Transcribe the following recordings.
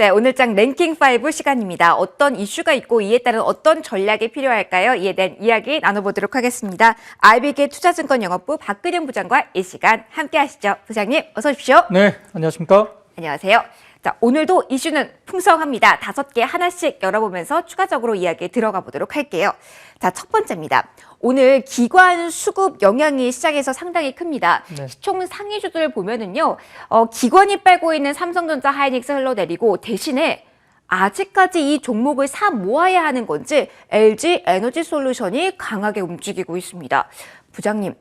네, 오늘장 랭킹5 시간입니다. 어떤 이슈가 있고 이에 따른 어떤 전략이 필요할까요? 이에 대한 이야기 나눠보도록 하겠습니다. IBK 투자증권 영업부 박근영 부장과 이 시간 함께 하시죠. 부장님, 어서 오십시오. 네, 안녕하십니까? 안녕하세요. 자, 오늘도 이슈는 풍성합니다. 5개 하나씩 열어보면서 추가적으로 이야기 들어가 보도록 할게요. 자, 첫 번째입니다. 오늘 기관 수급 영향이 시장에서 상당히 큽니다. 네. 시총 상위주들 보면은요, 기관이 빨고 있는 삼성전자, 하이닉스 흘러내리고 대신에 아직까지 이 종목을 사 모아야 하는 건지 LG 에너지솔루션이 강하게 움직이고 있습니다. 부장님,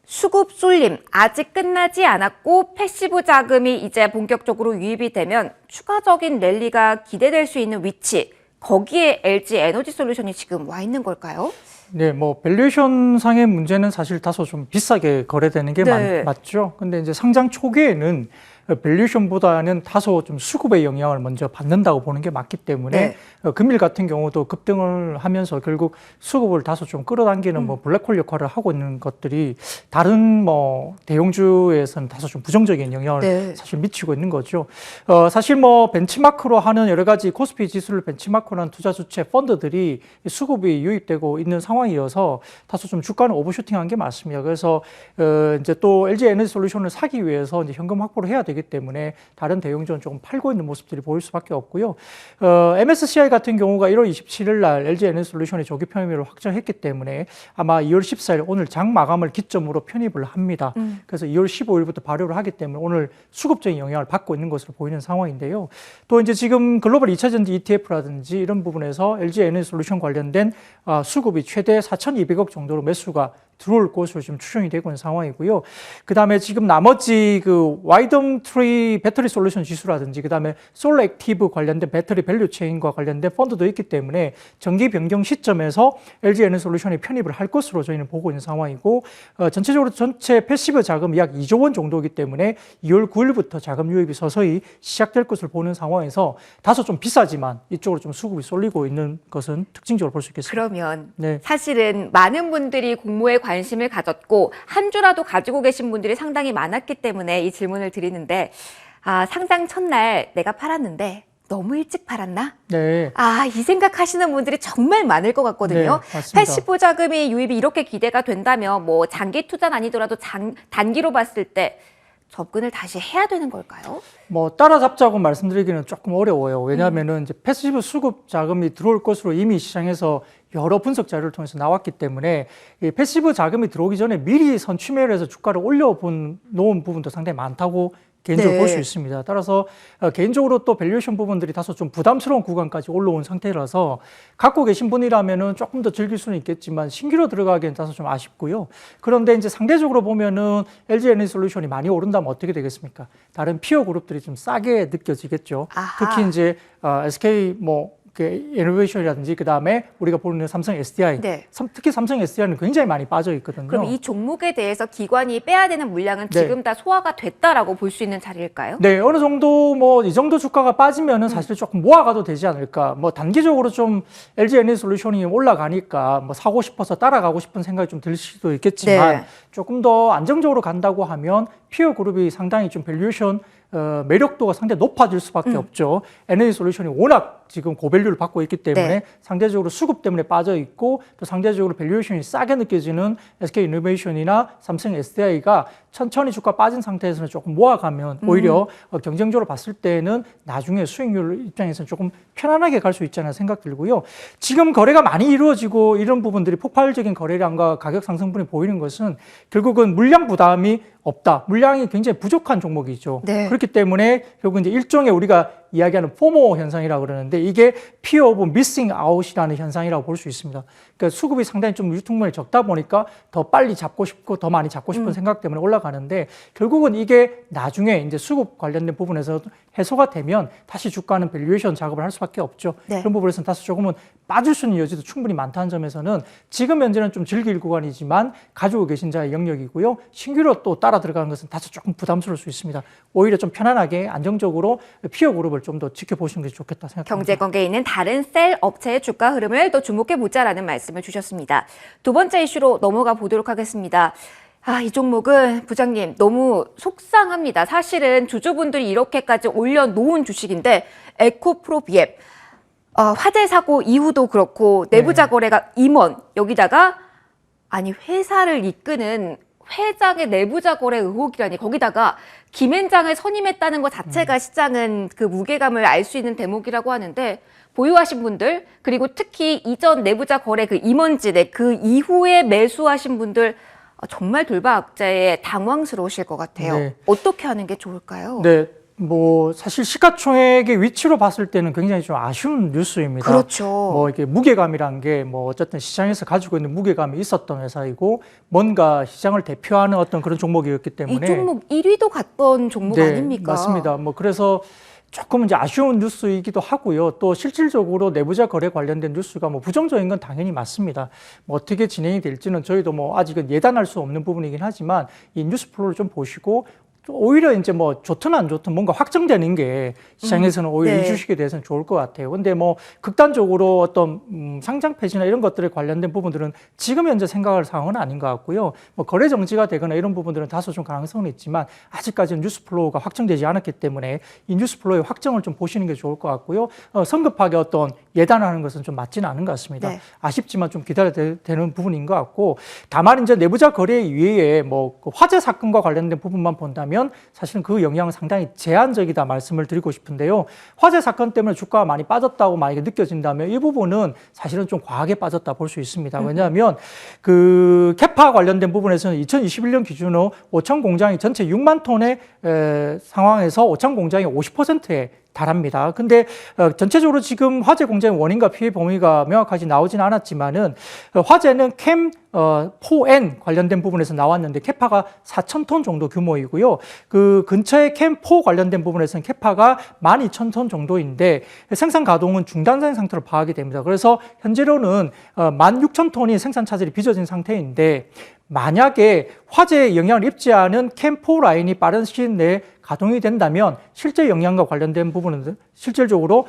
수급 쏠림 아직 끝나지 않았고 패시브 자금이 이제 본격적으로 유입이 되면 추가적인 랠리가 기대될 수 있는 위치, 거기에 LG 에너지솔루션이 지금 와 있는 걸까요? 네, 뭐 밸류에이션 상의 문제는 사실 다소 좀 비싸게 거래되는 게 네. 맞죠. 근데 이제 상장 초기에는 밸류에이션보다는 다소 좀 수급의 영향을 먼저 받는다고 보는 게 맞기 때문에 네. 금일 같은 경우도 급등을 하면서 결국 수급을 다소 좀 끌어당기는 뭐 블랙홀 역할을 하고 있는 것들이 다른 뭐 대형주에서는 다소 좀 부정적인 영향을 네. 사실 미치고 있는 거죠. 사실 뭐 벤치마크로 하는 여러 가지 코스피 지수를 벤치마크로 하는 투자 주체 펀드들이 수급이 유입되고 있는 상황이어서 다소 좀 주가는 오버슈팅한 게 맞습니다. 그래서 이제 또 LG 에너지솔루션을 사기 위해서 이제 현금 확보를 해야 되기 때문에 다른 대형주는 조금 팔고 있는 모습들이 보일 수밖에 없고요. MSCI 같은 경우가 1월 27일 날 LG 에너지솔루션의 조기 편입을 확정했기 때문에 아마 2월 14일 오늘 장 마감을 기점으로 편입을 합니다. 그래서 2월 15일부터 발효를 하기 때문에 오늘 수급적인 영향을 받고 있는 것으로 보이는 상황인데요. 또 이제 지금 글로벌 2차전지 ETF라든지 이런 부분에서 LG 에너지솔루션 관련된 수급이 최대 4,200억 정도로 매수가 들어올 것으로 지금 추정이 되고 있는 상황이고요. 그 다음에 지금 나머지 그 와이덤트리 배터리 솔루션 지수라든지 그 다음에 솔로 액티브 관련된 배터리 밸류 체인과 관련된 펀드도 있기 때문에 정기 변경 시점에서 LG 에너지솔루션이 편입을 할 것으로 저희는 보고 있는 상황이고 전체적으로 전체 패시브 자금이 약 2조 원 정도이기 때문에 2월 9일부터 자금 유입이 서서히 시작될 것을 보는 상황에서 다소 좀 비싸지만 이쪽으로 좀 수급이 쏠리고 있는 것은 특징적으로 볼 수 있겠습니다. 그러면 네. 사실은 많은 분들이 공모에 관심을 가졌고 한 주라도 가지고 계신 분들이 상당히 많았기 때문에 이 질문을 드리는데 상장 첫날 내가 팔았는데 너무 일찍 팔았나? 네. 이 생각하시는 분들이 정말 많을 것 같거든요. 네, 맞습니다. 패시브 자금이 유입이 이렇게 기대가 된다면 뭐 장기 투자는 아니더라도 단기로 봤을 때 접근을 다시 해야 되는 걸까요? 뭐 따라잡자고 말씀드리기는 조금 어려워요. 왜냐하면은 이제 패시브 수급 자금이 들어올 것으로 이미 시장에서 여러 분석 자료를 통해서 나왔기 때문에 이 패시브 자금이 들어오기 전에 미리 선취매를 해서 주가를 놓은 부분도 상당히 많다고 개인적으로 네. 볼 수 있습니다. 따라서 개인적으로 또 밸류에이션 부분들이 다소 좀 부담스러운 구간까지 올라온 상태라서 갖고 계신 분이라면은 조금 더 즐길 수는 있겠지만 신규로 들어가기엔 다소 좀 아쉽고요. 그런데 이제 상대적으로 보면은 LG 에너지솔루션이 많이 오른다면 어떻게 되겠습니까? 다른 피어 그룹들이 좀 싸게 느껴지겠죠. 아하. 특히 이제 SK 이노베이션이라든지 그 다음에 우리가 보는 삼성 SDI, 네. 특히 삼성 SDI는 굉장히 많이 빠져 있거든요. 그럼 이 종목에 대해서 기관이 빼야 되는 물량은 네. 지금 다 소화가 됐다라고 볼 수 있는 자리일까요? 네, 어느 정도 뭐 이 정도 주가가 빠지면은 사실 조금 모아가도 되지 않을까. 뭐 단기적으로 좀 LG 에너지솔루션이 올라가니까 뭐 사고 싶어서 따라가고 싶은 생각이 좀 들 수도 있겠지만 네. 조금 더 안정적으로 간다고 하면 피어 그룹이 상당히 좀 밸류에이션 매력도가 상당히 높아질 수밖에 없죠. 에너지솔루션이 워낙 지금 고밸류를 받고 있기 때문에 네. 상대적으로 수급 때문에 빠져 있고 또 상대적으로 밸류에이션이 싸게 느껴지는 SK 이노베이션이나 삼성 SDI가 천천히 주가 빠진 상태에서는 조금 모아가면 오히려 경쟁적으로 봤을 때는 나중에 수익률 입장에서는 조금 편안하게 갈 수 있지 않나 생각 들고요. 지금 거래가 많이 이루어지고 이런 부분들이 폭발적인 거래량과 가격 상승분이 보이는 것은 결국은 물량 부담이 없다. 물량이 굉장히 부족한 종목이죠. 네. 그렇기 때문에 결국 이제 일종의 우리가 이야기하는 포모 현상이라고 그러는데 이게 Fear of Missing Out이라는 현상이라고 볼 수 있습니다. 그러니까 수급이 상당히 좀 유통량이 적다 보니까 더 빨리 잡고 싶고 더 많이 잡고 싶은 생각 때문에 올라가는데 결국은 이게 나중에 이제 수급 관련된 부분에서 해소가 되면 다시 주가는 밸류에이션 작업을 할 수밖에 없죠. 네. 그런 부분에서는 다소 조금은 빠질 수 있는 여지도 충분히 많다는 점에서는 지금 현재는 좀 즐길 구간이지만 가지고 계신 자의 영역이고요. 신규로 또 따라 들어가는 것은 다소 조금 부담스러울 수 있습니다. 오히려 좀 편안하게 안정적으로 피어 그룹을 좀 더 지켜보시는 게 좋겠다 생각합니다. 경제권계에 있는 다른 셀 업체의 주가 흐름을 또 주목해보자라는 말씀을 주셨습니다. 두 번째 이슈로 넘어가 보도록 하겠습니다. 이 종목은 부장님 너무 속상합니다. 사실은 주주분들이 이렇게까지 올려놓은 주식인데 에코프로비앱, 화재 사고 이후도 그렇고 내부자 거래가 임원, 여기다가 아니 회사를 이끄는 회장의 내부자 거래 의혹이라니, 거기다가 김앤장을 선임했다는 것 자체가 시장은 그 무게감을 알 수 있는 대목이라고 하는데, 보유하신 분들, 그리고 특히 이전 내부자 거래 그 임원진에 그 이후에 매수하신 분들 정말 돌발악재에 당황스러우실 것 같아요. 네. 어떻게 하는 게 좋을까요? 네, 뭐 사실 시가총액의 위치로 봤을 때는 굉장히 좀 아쉬운 뉴스입니다. 그렇죠. 뭐 이게 무게감이란 게 뭐 어쨌든 시장에서 가지고 있는 무게감이 있었던 회사이고 뭔가 시장을 대표하는 어떤 그런 종목이었기 때문에 이 종목 1위도 갔던 종목 네, 아닙니까? 맞습니다. 뭐 그래서 조금 이제 아쉬운 뉴스이기도 하고요. 또 실질적으로 내부자 거래 관련된 뉴스가 뭐 부정적인 건 당연히 맞습니다. 뭐 어떻게 진행이 될지는 저희도 뭐 아직은 예단할 수 없는 부분이긴 하지만 이 뉴스 플로우를 좀 보시고 오히려 이제 뭐 좋든 안 좋든 뭔가 확정되는 게 시장에서는 오히려 네. 이 주식에 대해서는 좋을 것 같아요. 근데 뭐 극단적으로 어떤 상장 폐지나 이런 것들에 관련된 부분들은 지금 현재 생각할 상황은 아닌 것 같고요. 뭐 거래 정지가 되거나 이런 부분들은 다소 좀 가능성은 있지만 아직까지는 뉴스 플로우가 확정되지 않았기 때문에 이 뉴스 플로우의 확정을 좀 보시는 게 좋을 것 같고요. 성급하게 어떤 예단하는 것은 좀 맞지는 않은 것 같습니다. 네. 아쉽지만 좀 기다려야 되는 부분인 것 같고, 다만 이제 내부자 거래 이외에 뭐 화재 사건과 관련된 부분만 본다면 사실은 그 영향은 상당히 제한적이다 말씀을 드리고 싶은데요. 화재 사건 때문에 주가가 많이 빠졌다고 만약에 느껴진다면 이 부분은 사실은 좀 과하게 빠졌다 볼 수 있습니다. 왜냐하면 그 캐파 관련된 부분에서는 2021년 기준으로 오천 공장이 전체 6만 톤의 상황에서 오천 공장이 50%에 달합니다. 근데 전체적으로 지금 화재 공장의 원인과 피해 범위가 명확하게 나오지는 않았지만은 화재는 캠 4N 관련된 부분에서 나왔는데 캐파가 4,000톤 정도 규모이고요. 그 근처에 캠 4 관련된 부분에서는 캐파가 12,000톤 정도인데 생산 가동은 중단된 상태로 파악이 됩니다. 그래서 현재로는 16,000톤이 생산 차질이 빚어진 상태인데, 만약에 화재에 영향을 입지 않은 캠4 라인이 빠른 시일 내에 가동이 된다면 실제 영향과 관련된 부분은 실질적으로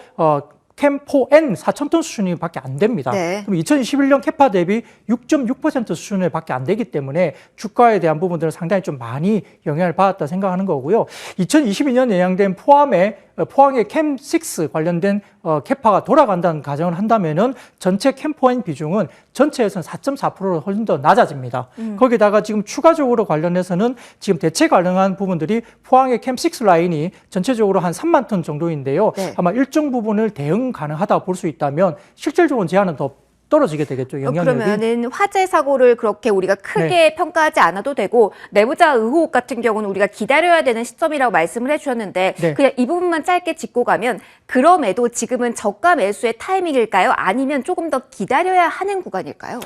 캠4N 4,000톤 수준이 밖에 안 됩니다. 네. 그럼 2021년 캐파 대비 6.6% 수준에 밖에 안 되기 때문에 주가에 대한 부분들은 상당히 좀 많이 영향을 받았다 생각하는 거고요. 2022년 예상된 포항의 캠6 관련된 캐파가 돌아간다는 가정을 한다면은 전체 캠4N 비중은 전체에서는 4.4%로 훨씬 더 낮아집니다. 거기다가 지금 추가적으로 관련해서는 지금 대체 가능한 부분들이 포항의 캠6 라인이 전체적으로 한 3만 톤 정도인데요. 네. 아마 일정 부분을 대응 가능하다 볼 수 있다면 실질적으로 제한은 더 떨어지게 되겠죠. 영향력이. 그러면은 화재 사고를 그렇게 우리가 크게 네. 평가하지 않아도 되고, 내부자 의혹 같은 경우는 우리가 기다려야 되는 시점이라고 말씀을 해주셨는데, 네. 그냥 이 부분만 짧게 짚고 가면, 그럼에도 지금은 저가 매수의 타이밍일까요? 아니면 조금 더 기다려야 하는 구간일까요?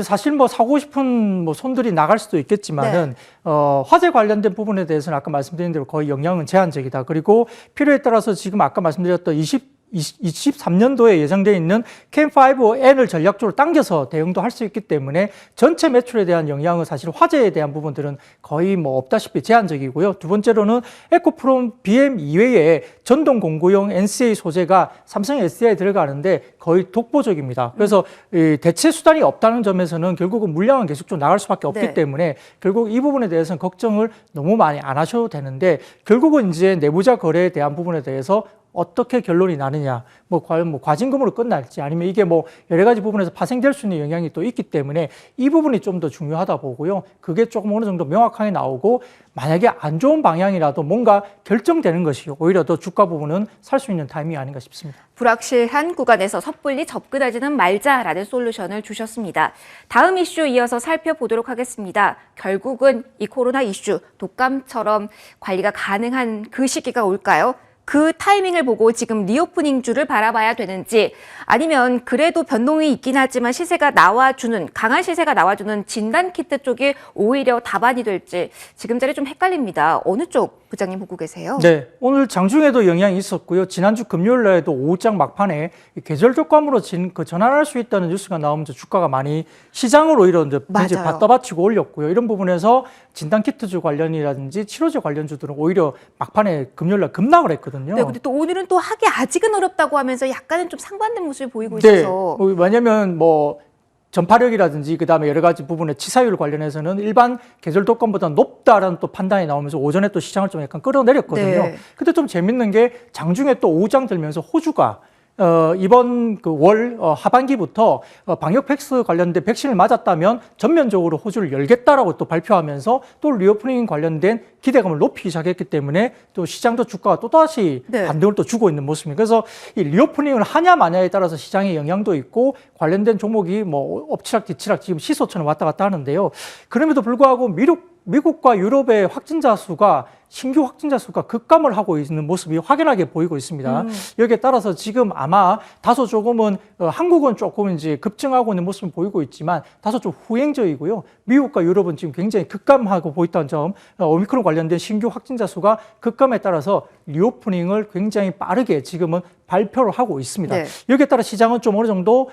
사실 뭐 사고 싶은 뭐 손들이 나갈 수도 있겠지만은 화재 관련된 부분에 대해서는 아까 말씀드린 대로 거의 영향은 제한적이다. 그리고 필요에 따라서 지금 아까 말씀드렸던 23년도에 예정되어 있는 캠5N을 전략적으로 당겨서 대응도 할 수 있기 때문에 전체 매출에 대한 영향은 사실 화재에 대한 부분들은 거의 뭐 없다시피 제한적이고요. 두 번째로는 에코프롬 BM 이외에 전동 공구용 NCA 소재가 삼성 SDI에 들어가는데 거의 독보적입니다. 그래서 이 대체 수단이 없다는 점에서는 결국은 물량은 계속적으로 나갈 수밖에 없기 네. 때문에 결국 이 부분에 대해서는 걱정을 너무 많이 안 하셔도 되는데, 결국은 이제 내부자 거래에 대한 부분에 대해서 어떻게 결론이 나느냐, 뭐 과연 뭐 과징금으로 끝날지 아니면 이게 뭐 여러 가지 부분에서 파생될 수 있는 영향이 또 있기 때문에 이 부분이 좀 더 중요하다 보고요. 그게 조금 어느 정도 명확하게 나오고 만약에 안 좋은 방향이라도 뭔가 결정되는 것이 오히려 더 주가 부분은 살 수 있는 타이밍이 아닌가 싶습니다. 불확실한 구간에서 섣불리 접근하지는 말자라는 솔루션을 주셨습니다. 다음 이슈 이어서 살펴보도록 하겠습니다. 결국은 이 코로나 이슈, 독감처럼 관리가 가능한 그 시기가 올까요? 그 타이밍을 보고 지금 리오프닝주를 바라봐야 되는지, 아니면 그래도 변동이 있긴 하지만 시세가 나와주는, 강한 시세가 나와주는 진단키트 쪽이 오히려 답안이 될지 지금 자리 좀 헷갈립니다. 어느 쪽 부장님 보고 계세요? 네, 오늘 장중에도 영향이 있었고요. 지난주 금요일 날에도 오후장 막판에 계절 독감으로 전환할 수 있다는 뉴스가 나오면서 주가가 많이 시장으로 오히려 이제 맞아요. 떠받치고 올렸고요. 이런 부분에서 진단키트주 관련이라든지 치료제 관련주들은 오히려 막판에 금요일 날 급락을 했거든요. 네, 근데 또 오늘은 또 하기 아직은 어렵다고 하면서 약간은 좀 상반된 모습을 보이고 네, 있어서. 왜냐면 뭐 전파력이라든지 그다음에 여러 가지 부분의 치사율 관련해서는 일반 계절독감보다 높다라는 또 판단이 나오면서 오전에 또 시장을 좀 약간 끌어내렸거든요. 네. 근데 좀 재밌는 게 장중에 또 오후장 들면서 호주가 이번 그 월 하반기부터 방역 백스 관련된 백신을 맞았다면 전면적으로 호주를 열겠다라고 또 발표하면서 또 리오프닝 관련된 기대감을 높이기 시작했기 때문에 또 시장도 주가가 또다시 네. 반등을 또 주고 있는 모습입니다. 그래서 이 리오프닝을 하냐 마냐에 따라서 시장에 영향도 있고 관련된 종목이 뭐 엎치락 뒤치락 지금 시소처럼 왔다 갔다 하는데요. 그럼에도 불구하고 미국과 유럽의 확진자 수가 신규 확진자 수가 급감을 하고 있는 모습이 확연하게 보이고 있습니다. 여기에 따라서 지금 아마 다소 조금은 한국은 조금 이제 급증하고 있는 모습을 보이고 있지만 다소 좀 후행적이고요. 미국과 유럽은 지금 굉장히 급감하고 보인다는 점, 오미크론 관련된 신규 확진자 수가 급감에 따라서 리오프닝을 굉장히 빠르게 지금은 발표를 하고 있습니다. 네. 여기에 따라 시장은 좀 어느 정도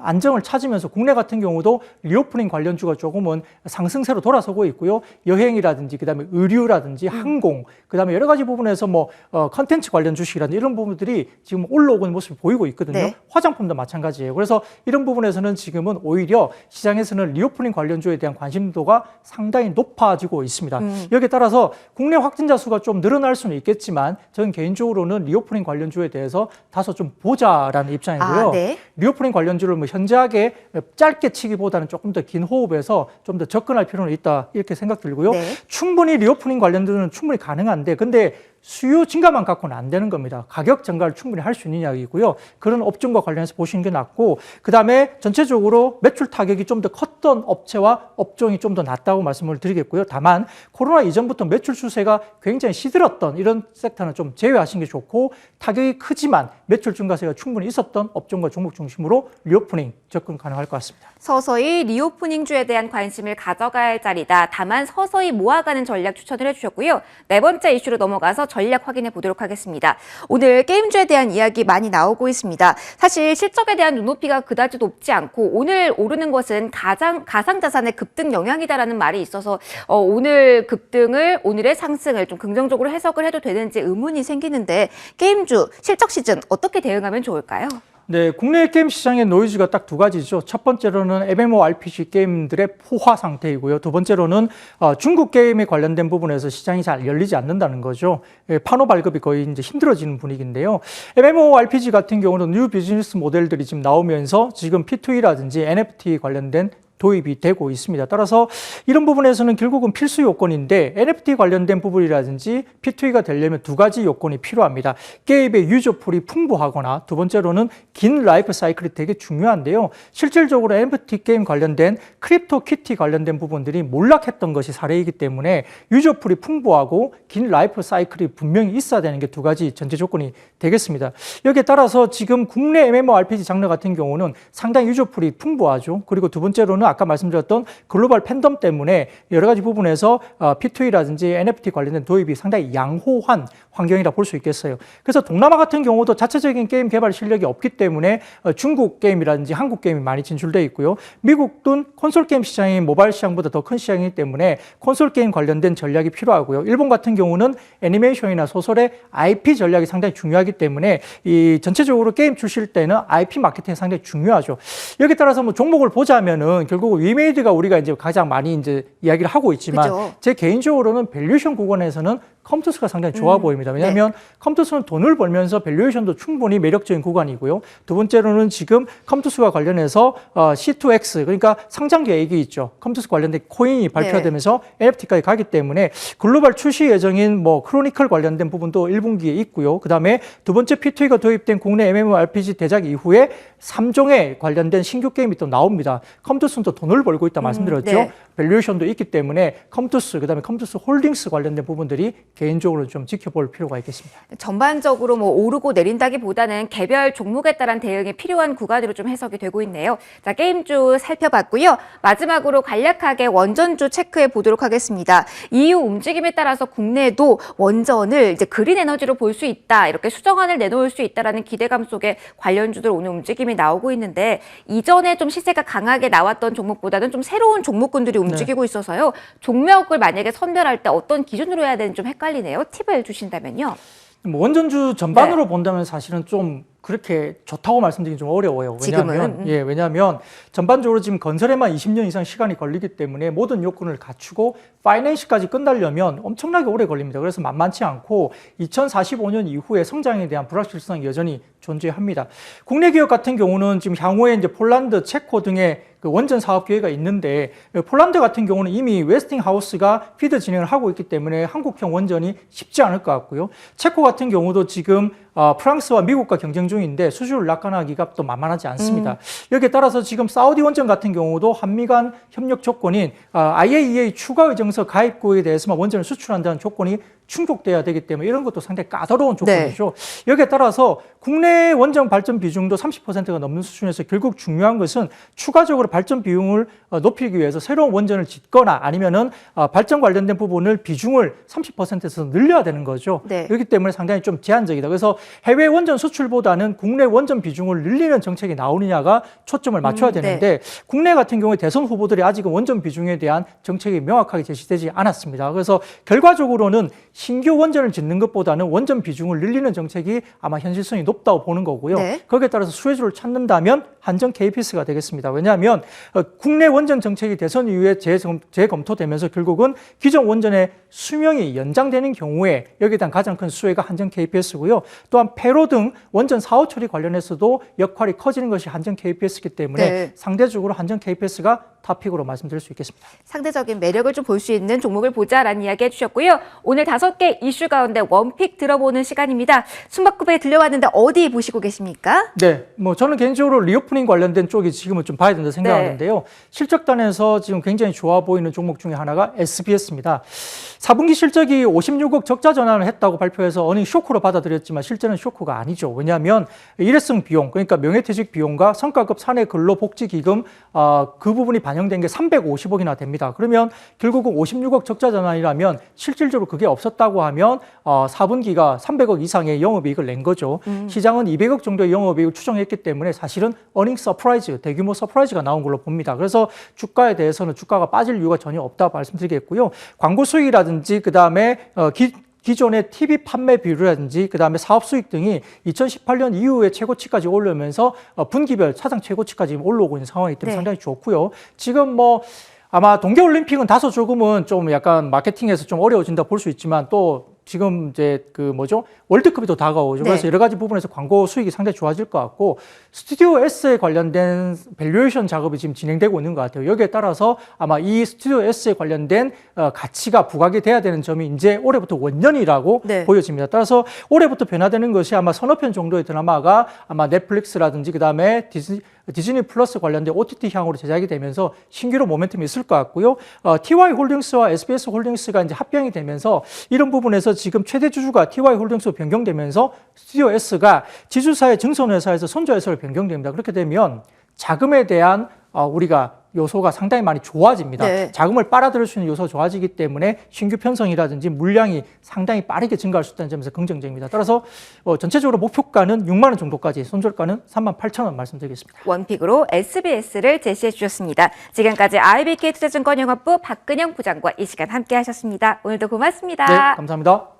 안정을 찾으면서 국내 같은 경우도 리오프닝 관련주가 조금은 상승세로 돌아서고 있고요. 여행이라든지 그다음에 의류라든지 항공, 그다음에 여러 가지 부분에서 뭐 컨텐츠 관련 주식이라든지 이런 부분들이 지금 올라오고 있는 모습을 보이고 있거든요. 네. 화장품도 마찬가지예요. 그래서 이런 부분에서는 지금은 오히려 시장에서는 리오프닝 관련주에 대한 관심도가 상당히 높아지고 있습니다. 여기에 따라서 국내 확진자 수가 좀 늘어날 수는 있겠지만 저는 개인적으로는 리오프닝 관련주에 대해서 다소 좀 보자라는 입장이고요. 네. 리오프닝 관련주를 뭐 현저하게 짧게 치기보다는 조금 더 긴 호흡에서 좀 더 접근할 필요는 있다 이렇게 생각 들고요. 네. 충분히 리오프닝 관련주는 충분히 가능한데 근데 수요 증가만 갖고는 안 되는 겁니다. 가격 증가를 충분히 할 수 있느냐이고요. 그런 업종과 관련해서 보시는 게 낫고 그다음에 전체적으로 매출 타격이 좀 더 컸던 업체와 업종이 좀 더 낫다고 말씀을 드리겠고요. 다만 코로나 이전부터 매출 추세가 굉장히 시들었던 이런 섹터는 좀 제외하시는 게 좋고 타격이 크지만 매출 증가세가 충분히 있었던 업종과 종목 중심으로 리오프닝 접근 가능할 것 같습니다. 서서히 리오프닝주에 대한 관심을 가져갈 자리다. 다만 서서히 모아가는 전략 추천을 해주셨고요. 네 번째 이슈로 넘어가서 전략 확인해 보도록 하겠습니다. 오늘 게임주에 대한 이야기 많이 나오고 있습니다. 사실 실적에 대한 눈높이가 그다지 높지 않고 오늘 오르는 것은 가상자산의 급등 영향이다라는 말이 있어서 오늘 급등을 오늘의 상승을 좀 긍정적으로 해석을 해도 되는지 의문이 생기는데 게임주 실적 시즌 어떻게 대응하면 좋을까요? 네, 국내 게임 시장의 노이즈가 딱 두 가지죠. 첫 번째로는 MMORPG 게임들의 포화 상태이고요. 두 번째로는 중국 게임에 관련된 부분에서 시장이 잘 열리지 않는다는 거죠. 판호 발급이 거의 이제 힘들어지는 분위기인데요. MMORPG 같은 경우는 뉴 비즈니스 모델들이 지금 나오면서 지금 P2E라든지 NFT 관련된 도입이 되고 있습니다. 따라서 이런 부분에서는 결국은 필수 요건인데 NFT 관련된 부분이라든지 P2E가 되려면 두 가지 요건이 필요합니다. 게임의 유저풀이 풍부하거나 두 번째로는 긴 라이프 사이클이 되게 중요한데요. 실질적으로 NFT 게임 관련된 크립토 키티 관련된 부분들이 몰락했던 것이 사례이기 때문에 유저풀이 풍부하고 긴 라이프 사이클이 분명히 있어야 되는 게 두 가지 전제 조건이 되겠습니다. 여기에 따라서 지금 국내 MMORPG 장르 같은 경우는 상당히 유저풀이 풍부하죠. 그리고 두 번째로는 아까 말씀드렸던 글로벌 팬덤 때문에 여러 가지 부분에서 P2E라든지 NFT 관련된 도입이 상당히 양호한 환경이라 볼 수 있겠어요. 그래서 동남아 같은 경우도 자체적인 게임 개발 실력이 없기 때문에 중국 게임이라든지 한국 게임이 많이 진출되어 있고요. 미국은 콘솔 게임 시장이 모바일 시장보다 더 큰 시장이기 때문에 콘솔 게임 관련된 전략이 필요하고요. 일본 같은 경우는 애니메이션이나 소설의 IP 전략이 상당히 중요하기 때문에 이 전체적으로 게임 출시일 때는 IP 마케팅이 상당히 중요하죠. 여기에 따라서 뭐 종목을 보자면은 결국 위메이드가 우리가 이제 가장 많이 이제 이야기를 하고 있지만 그죠. 제 개인적으로는 밸류에이션 구간에서는 컴투스가 상당히 좋아 보입니다. 왜냐하면 컴투스는 돈을 벌면서 밸류에이션도 충분히 매력적인 구간이고요. 두 번째로는 지금 컴투스와 관련해서 C2X 그러니까 상장 계획이 있죠. 컴투스 관련된 코인이 발표가 되면서 NFT까지 가기 때문에 글로벌 출시 예정인 뭐 크로니클 관련된 부분도 1분기에 있고요. 그다음에 두 번째 P2E가 도입된 국내 MMORPG 대작 이후에 3종에 관련된 신규 게임이 또 나옵니다. 컴투스는 또 돈을 벌고 있다 말씀드렸죠. 네. 밸류에이션도 있기 때문에 컴투스 그다음에 컴투스 홀딩스 관련된 부분들이 개인적으로 좀 지켜볼 필요가 있겠습니다. 전반적으로 뭐 오르고 내린다기보다는 개별 종목에 따른 대응이 필요한 구간으로 좀 해석이 되고 있네요. 자, 게임주 살펴봤고요. 마지막으로 간략하게 원전주 체크해 보도록 하겠습니다. 이후 움직임에 따라서 국내도 원전을 이제 그린 에너지로 볼 수 있다. 이렇게 수정안을 내놓을 수 있다라는 기대감 속에 관련주들 오늘 움직임이 나오고 있는데 이전에 좀 시세가 강하게 나왔던 종목보다는 좀 새로운 종목군들이 움직이고 있어서요. 종목을 만약에 선별할 때 어떤 기준으로 해야 되는지 좀 헷갈리네요. 팁을 주신다면요. 원전주 전반으로 본다면 사실은 좀 그렇게 좋다고 말씀드리기 좀 어려워요. 지금은? 왜냐하면 전반적으로 지금 건설에만 20년 이상 시간이 걸리기 때문에 모든 요건을 갖추고 파이낸시까지 끝나려면 엄청나게 오래 걸립니다. 그래서 만만치 않고 2045년 이후에 성장에 대한 불확실성이 여전히 존재합니다. 국내 기업 같은 경우는 지금 향후에 이제 폴란드, 체코 등의 그 원전 사업 계획가 있는데 폴란드 같은 경우는 이미 웨스팅하우스가 피드 진행을 하고 있기 때문에 한국형 원전이 쉽지 않을 것 같고요. 체코 같은 경우도 지금 프랑스와 미국과 경쟁 중인데 수주를 낙관하기가 또 만만하지 않습니다. 여기에 따라서 지금 사우디 원전 같은 경우도 한미 간 협력 조건인 IAEA 추가 의정서 가입국에 대해서만 원전을 수출한다는 조건이 충족돼야 되기 때문에 이런 것도 상당히 까다로운 조건이죠. 네. 여기에 따라서 국내 원전 발전 비중도 30%가 넘는 수준에서 결국 중요한 것은 추가적으로 발전 비용을 높이기 위해서 새로운 원전을 짓거나 아니면은 발전 관련된 부분을 비중을 30%에서 늘려야 되는 거죠. 네. 그렇기 때문에 상당히 좀 제한적이다. 그래서 해외 원전 수출보다는 국내 원전 비중을 늘리는 정책이 나오느냐가 초점을 맞춰야 되는데 네. 국내 같은 경우에 대선 후보들이 아직은 원전 비중에 대한 정책이 명확하게 제시되지 않았습니다. 그래서 결과적으로는 신규 원전을 짓는 것보다는 원전 비중을 늘리는 정책이 아마 현실성이 높다고 보는 거고요. 네. 거기에 따라서 수혜주를 찾는다면 한전 KPS가 되겠습니다. 왜냐하면 국내 원전 정책이 대선 이후에 재검토되면서 결국은 기존 원전의 수명이 연장되는 경우에 여기에 대한 가장 큰 수혜가 한전 KPS고요. 또한 폐로 등 원전 사후 처리 관련해서도 역할이 커지는 것이 한전 KPS이기 때문에 네. 상대적으로 한전 KPS가 탑픽으로 말씀드릴 수 있겠습니다. 상대적인 매력을 좀 볼 수 있는 종목을 보자라는 이야기 해주셨고요. 오늘 5개 이슈 가운데 원픽 들어보는 시간입니다. 숨바꼭질에 들려왔는데 어디 보시고 계십니까? 네, 저는 개인적으로 리오프닝 관련된 쪽이 지금은 좀 봐야 된다 생각하는데요. 네. 실적단에서 지금 굉장히 좋아 보이는 종목 중에 하나가 SBS입니다. 4분기 실적이 56억 적자 전환을 했다고 발표해서 어닝 쇼크로 받아들였지만 실제는 쇼크가 아니죠. 왜냐하면 일회성 비용, 그러니까 명예퇴직 비용과 성과급 사내 근로복지기금 그 부분이 반영된 게 350억이나 됩니다. 그러면 결국은 56억 적자 전환이라면 실질적으로 그게 없었다고 하면 4분기가 300억 이상의 영업이익을 낸 거죠. 시장은 200억 정도의 영업이익을 추정했기 때문에 사실은 어닝 서프라이즈, 대규모 서프라이즈가 나온 걸로 봅니다. 그래서 주가에 대해서는 주가가 빠질 이유가 전혀 없다 말씀드리겠고요. 광고 수익이라든지 그다음에 기존의 TV 판매 비율이라든지 그다음에 사업 수익 등이 2018년 이후에 최고치까지 올라오면서 분기별 사상 최고치까지 올라오고 있는 상황이기 때문에 네. 상당히 좋고요. 지금 아마 동계올림픽은 다소 조금은 좀 약간 마케팅에서 좀 어려워진다 볼 수 있지만 또 지금 이제 월드컵이 또 다가오죠. 네. 그래서 여러 가지 부분에서 광고 수익이 상당히 좋아질 것 같고 스튜디오 S에 관련된 밸류에이션 작업이 지금 진행되고 있는 것 같아요. 여기에 따라서 아마 이 스튜디오 S에 관련된 가치가 부각이 돼야 되는 점이 이제 올해부터 원년이라고 네. 보여집니다. 따라서 올해부터 변화되는 것이 아마 서너 편 정도의 드라마가 아마 넷플릭스라든지 그다음에 디즈니 플러스 관련된 OTT 향으로 제작이 되면서 신규로 모멘텀이 있을 것 같고요. TY 홀딩스와 SBS 홀딩스가 이제 합병이 되면서 이런 부분에서 지금 최대 주주가 TY 홀딩스로 변경되면서 스튜디오 S가 지주사의 증손회사에서 손주회사로 변경됩니다. 그렇게 되면 자금에 대한 우리가 요소가 상당히 많이 좋아집니다. 네. 자금을 빨아들일 수 있는 요소가 좋아지기 때문에 신규 편성이라든지 물량이 상당히 빠르게 증가할 수 있다는 점에서 긍정적입니다. 따라서 전체적으로 목표가는 6만 원 정도까지, 손절가는 38,000원 말씀드리겠습니다. 원픽으로 SBS를 제시해 주셨습니다. 지금까지 IBK투자증권 영업부 박근영 부장과 이 시간 함께 하셨습니다. 오늘도 고맙습니다. 네, 감사합니다.